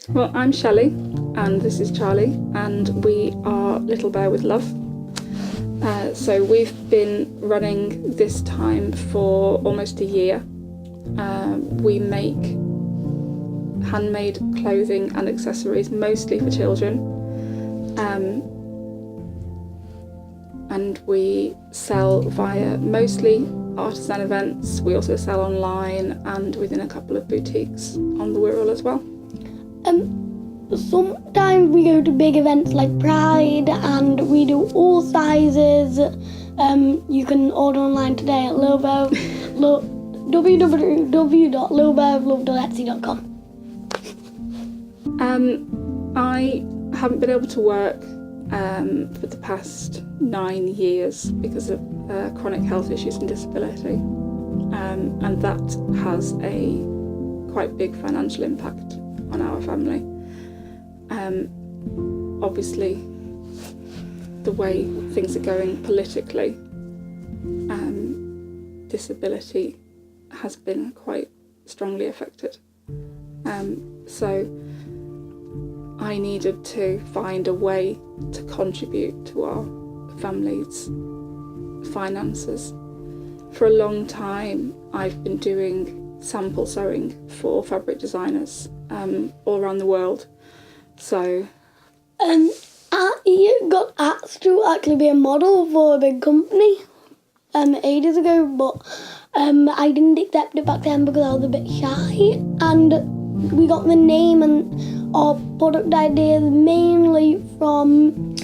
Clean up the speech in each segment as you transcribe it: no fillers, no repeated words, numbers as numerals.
Well, I'm Shelly, and this is Charlie, and we are Little Bear with Love. So we've been running this time for almost a year. We make handmade clothing and accessories, mostly for children, and we sell via mostly artisan events. We also sell online and within a couple of boutiques on the Wirral as well. Sometimes we go to big events like Pride, and we do all sizes. You can order online today at www.littlebearwithlove.etsy.com. I haven't been able to work for the past 9 years because of chronic health issues and disability, and that has a quite big financial impact on our family. Obviously, the way things are going politically, disability has been quite strongly affected. So I needed to find a way to contribute to our family's finances. For a long time, I've been doing sample sewing for fabric designers all around the world. So you got asked to actually be a model for a big company ages ago, but I didn't accept it back then because I was a bit shy, and we got the name and our product ideas mainly from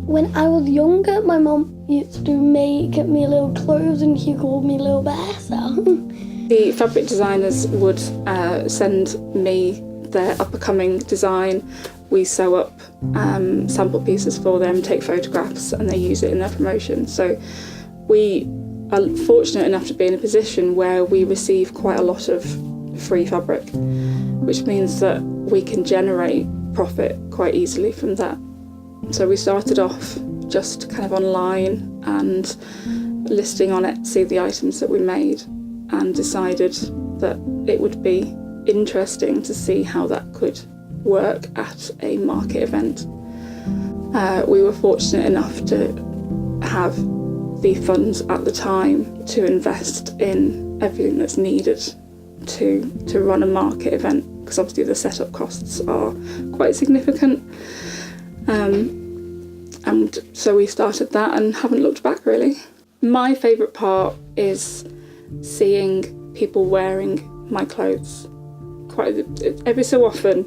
when I was younger. My mum used to make me little clothes and she called me Little Bear, so. The fabric designers would send me their up-and-coming design. We sew up sample pieces for them, take photographs, and they use it in their promotion. So we are fortunate enough to be in a position where we receive quite a lot of free fabric, which means that we can generate profit quite easily from that. So we started off just kind of online and listing on Etsy the items that we made, and decided that it would be interesting to see how that could work at a market event. We were fortunate enough to have the funds at the time to invest in everything that's needed to run a market event, because obviously the setup costs are quite significant. And so we started that and haven't looked back really. My favourite part is seeing people wearing my clothes. Every so often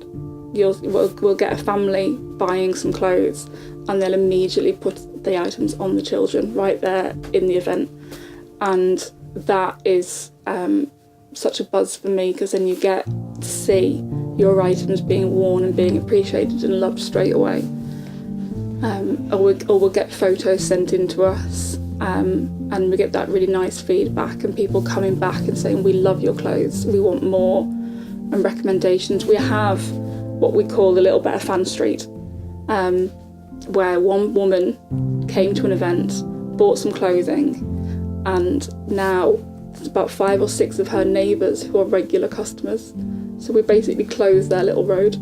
we'll get a family buying some clothes and they'll immediately put the items on the children right there in the event, and that is such a buzz for me, because then you get to see your items being worn and being appreciated and loved straight away. Or we'll get photos sent in to us, and we get that really nice feedback and people coming back and saying, we love your clothes, we want more, and recommendations. We have what we call the Little Bear Fan Street, where one woman came to an event, bought some clothing, and now there's about 5 or 6 of her neighbours who are regular customers. So we basically close their little road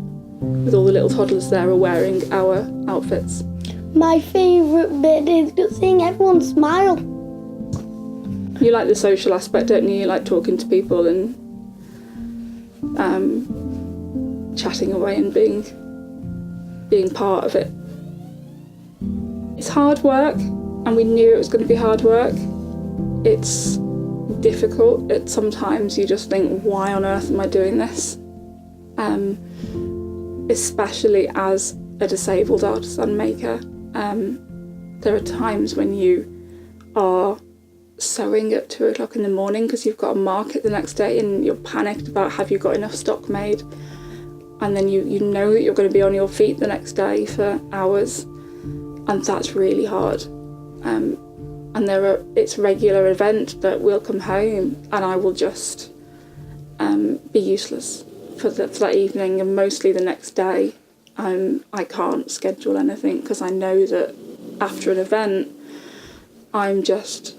with all the little toddlers there are wearing our outfits. My favourite bit is just seeing everyone smile. You like the social aspect, don't you? You like talking to people and chatting away and being part of it. It's hard work, and we knew it was going to be hard work. It's difficult. Sometimes you just think, why on earth am I doing this? Especially as a disabled artisan maker. There are times when you are sewing at 2 o'clock in the morning because you've got a market the next day and you're panicked about have you got enough stock made, and then you know that you're going to be on your feet the next day for hours, and that's really hard. And it's a regular event that we'll come home and I will just be useless for that evening, and mostly the next day. I can't schedule anything because I know that after an event I'm just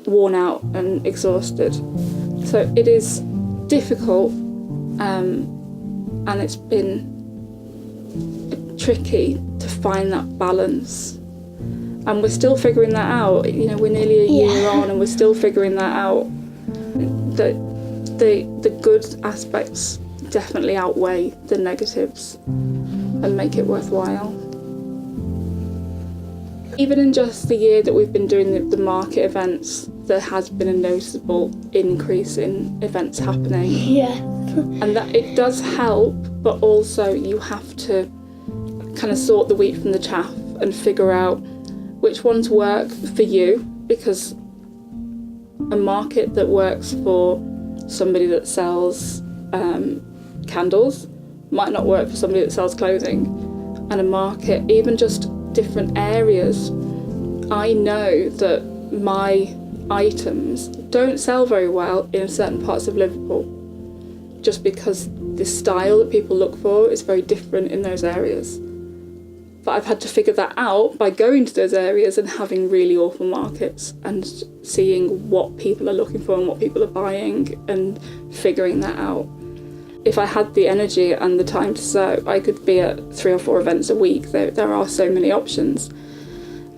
worn out and exhausted. So it is difficult, and and it's been tricky to find that balance. And we're still figuring that out. You know, we're nearly a year on and we're still figuring that out. The good aspects definitely outweigh the negatives and make it worthwhile. Even in just the year that we've been doing the market events, there has been a noticeable increase in events happening. Yeah. And that it does help, but also you have to kind of sort the wheat from the chaff and figure out which ones work for you, because a market that works for somebody that sells candles might not work for somebody that sells clothing. And a market, even just different areas, I know that my items don't sell very well in certain parts of Liverpool, just because the style that people look for is very different in those areas. But I've had to figure that out by going to those areas and having really awful markets and seeing what people are looking for and what people are buying and figuring that out. If I had the energy and the time to sew, I could be at 3 or 4 events a week. There are so many options.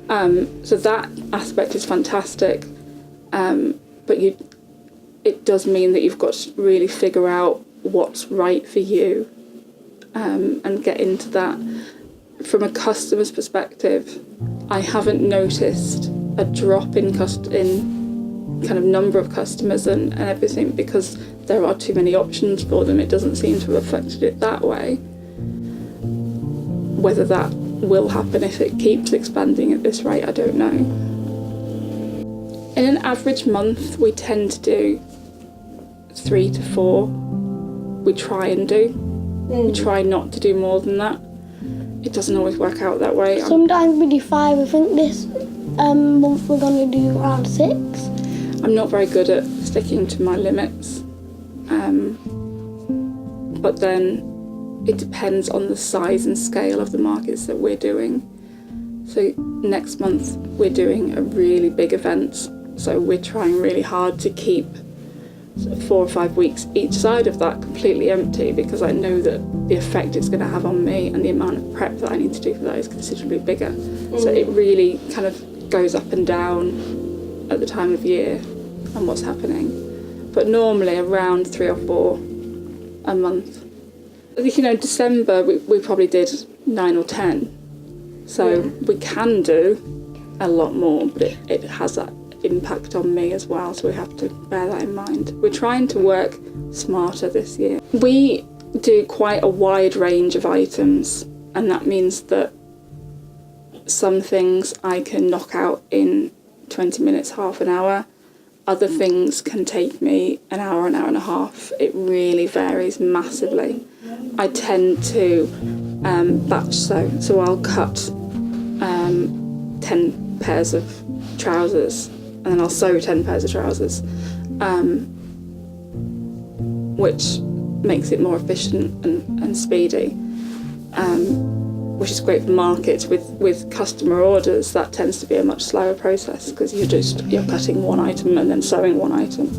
So that aspect is fantastic. But it does mean that you've got to really figure out what's right for you and get into that. From a customer's perspective, I haven't noticed a drop in kind of number of customers and everything, because there are too many options for them. It doesn't seem to have affected it that way. Whether that will happen if it keeps expanding at this rate, I don't know. In an average month, we tend to do 3 to 4. We try and do. We try not to do more than that. It doesn't always work out that way. Sometimes we do 5. I think this month we're going to do around 6. I'm not very good at sticking to my limits. But then it depends on the size and scale of the markets that we're doing. So next month we're doing a really big event. So we're trying really hard to keep 4 or 5 weeks each side of that completely empty, because I know that the effect it's going to have on me and the amount of prep that I need to do for that is considerably bigger. So it really kind of goes up and down at the time of year and what's happening. But normally around 3 or 4 a month. You know, December we probably did 9 or 10. So we can do a lot more, but it has that impact on me as well, so we have to bear that in mind. We're trying to work smarter this year. We do quite a wide range of items, and that means that some things I can knock out in 20 minutes, half an hour. Other things can take me an hour and a half. It really varies massively. I tend to batch sew, so I'll cut 10 pairs of trousers, and then I'll sew 10 pairs of trousers, which makes it more efficient and speedy, which is great for markets. With customer orders, that tends to be a much slower process, because you're cutting one item and then sewing one item.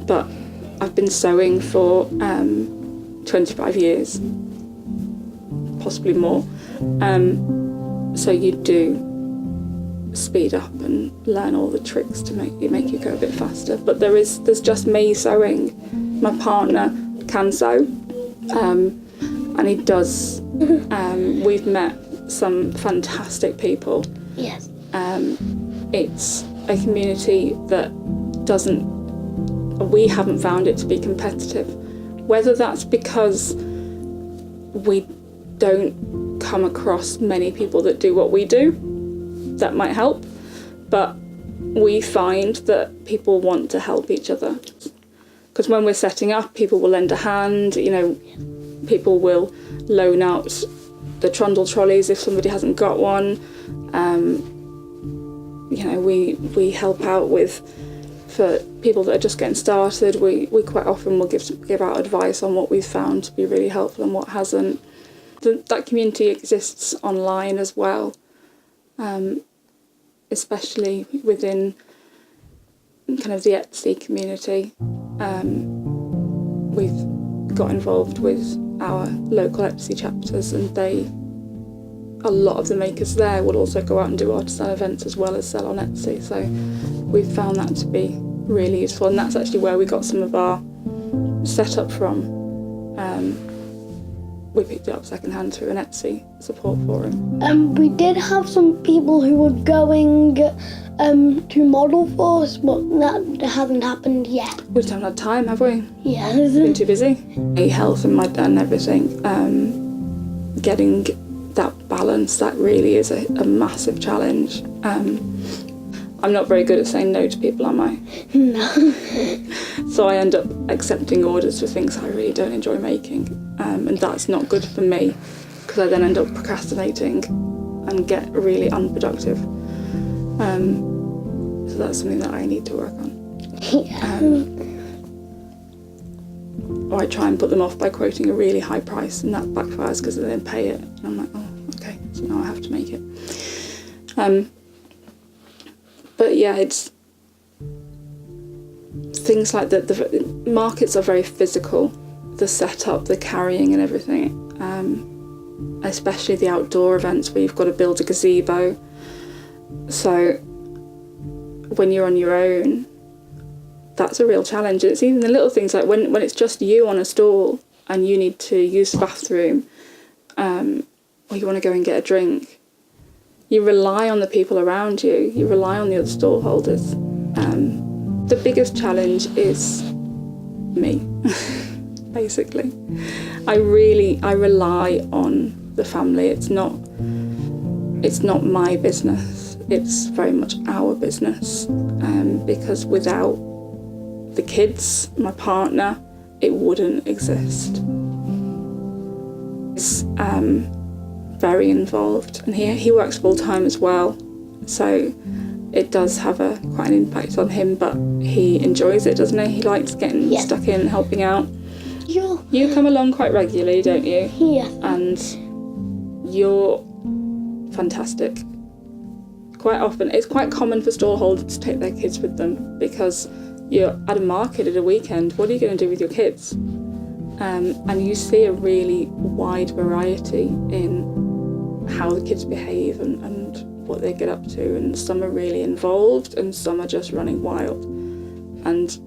But I've been sewing for 25 years, possibly more, so you do speed up and learn all the tricks to make you go a bit faster. But there's just me sewing. My partner can sew, and he does. We've met some fantastic people. Yes. It's a community that we haven't found it to be competitive. Whether that's because we don't come across many people that do what we do, that might help, but we find that people want to help each other. Because when we're setting up, people will lend a hand, you know, people will loan out the trundle trolleys if somebody hasn't got one. You know, we help out for people that are just getting started. We quite often will give out advice on what we've found to be really helpful and what hasn't. That community exists online as well. Especially within kind of the Etsy community. We've got involved with our local Etsy chapters, and a lot of the makers there will also go out and do artisan events as well as sell on Etsy. So we've found that to be really useful, and that's actually where we got some of our setup from. We picked it up secondhand through an Etsy support forum. We did have some people who were going to model for us, but that hasn't happened yet. We just haven't had time, have we? Yeah. Been too busy. Health and everything. Getting that balance, that really is a massive challenge. I'm not very good at saying no to people, am I? No. So I end up accepting orders for things I really don't enjoy making, and that's not good for me, because I then end up procrastinating and get really unproductive. So that's something that I need to work on. Yeah. Or I try and put them off by quoting a really high price, and that backfires because they then pay it. And I'm like, oh, okay, so now I have to make it. But yeah, it's things like that. The markets are very physical, the setup, the carrying and everything, especially the outdoor events where you've got to build a gazebo. So when you're on your own, that's a real challenge. It's even the little things like when it's just you on a stall and you need to use the bathroom, or you want to go and get a drink. You rely on the people around you. You rely on the other stall holders. The biggest challenge is me, basically. I rely on the family. It's not my business. It's very much our business. Because without the kids, my partner, it wouldn't exist. It's very involved, and he works full time as well, so it does have quite an impact on him, but he enjoys it, doesn't he? He likes getting stuck in and helping out. Yeah. You come along quite regularly, don't you? Yeah. And you're fantastic. Quite often, it's quite common for stallholders to take their kids with them, because you're at a market at a weekend. What are you going to do with your kids? And you see a really wide variety in how the kids behave and what they get up to, and some are really involved and some are just running wild. And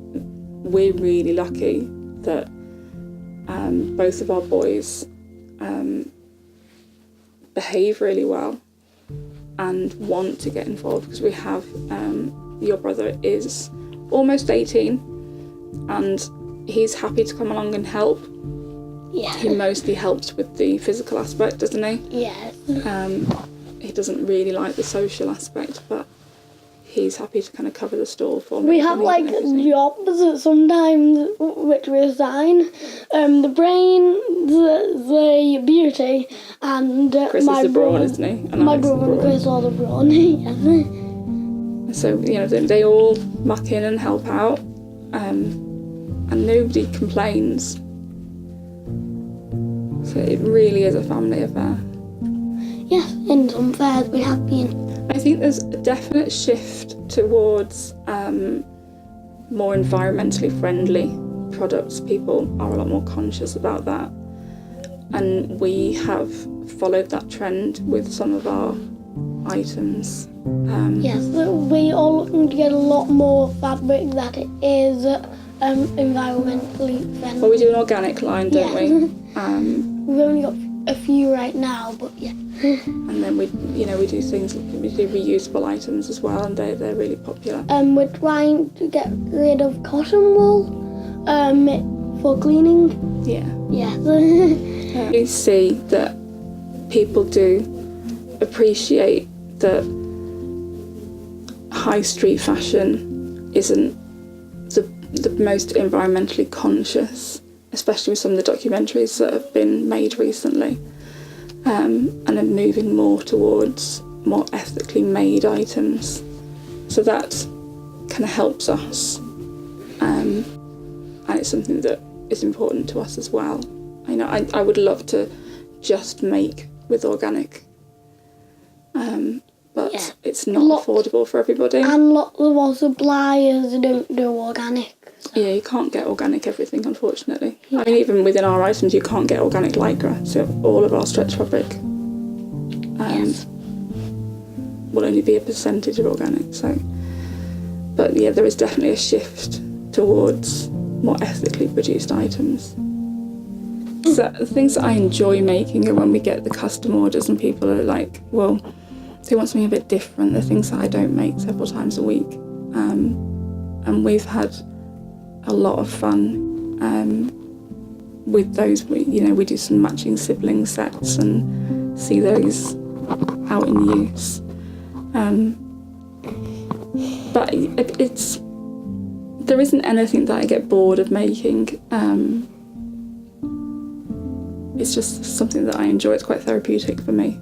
we're really lucky that both of our boys behave really well and want to get involved, because we have your brother is almost 18 and he's happy to come along and help. Yeah. He mostly helps with the physical aspect, doesn't he? Yeah. He doesn't really like the social aspect, but he's happy to kind of cover the stall for me. We have like the opposite sometimes, which we assign. The brain, the beauty, and Chris my is the brawn, brother, isn't he? And my Alex is the brother and brawn. Chris are the brawn. Yeah. So, they all muck in and help out, and nobody complains. So it really is a family affair. Yes, in some fairs we have been. I think there's a definite shift towards more environmentally friendly products. People are a lot more conscious about that. And we have followed that trend with some of our items. Yes, we are looking to get a lot more fabric that is environmentally friendly. Well, we do an organic line, don't we? We've only got a few right now, but yeah. And then we do things, we do reusable items as well, and they're really popular. We're trying to get rid of cotton wool for cleaning. Yeah. Yeah. You see that people do appreciate that high street fashion isn't the most environmentally conscious, especially with some of the documentaries that have been made recently, and are moving more towards more ethically made items. So that kind of helps us, and it's something that is important to us as well. I would love to just make with organic, but it's not affordable for everybody. And lots of our suppliers don't do organic. Yeah, you can't get organic everything, unfortunately. I mean, even within our items, you can't get organic lycra, so all of our stretch fabric will only be a percentage of organic. So, but yeah, there is definitely a shift towards more ethically produced items. So the things that I enjoy making are when we get the custom orders and people are like, well, they want something a bit different. The things that I don't make several times a week, and we've had a lot of fun with those. We do some matching sibling sets and see those out in use. But there isn't anything that I get bored of making. It's just something that I enjoy. It's quite therapeutic for me.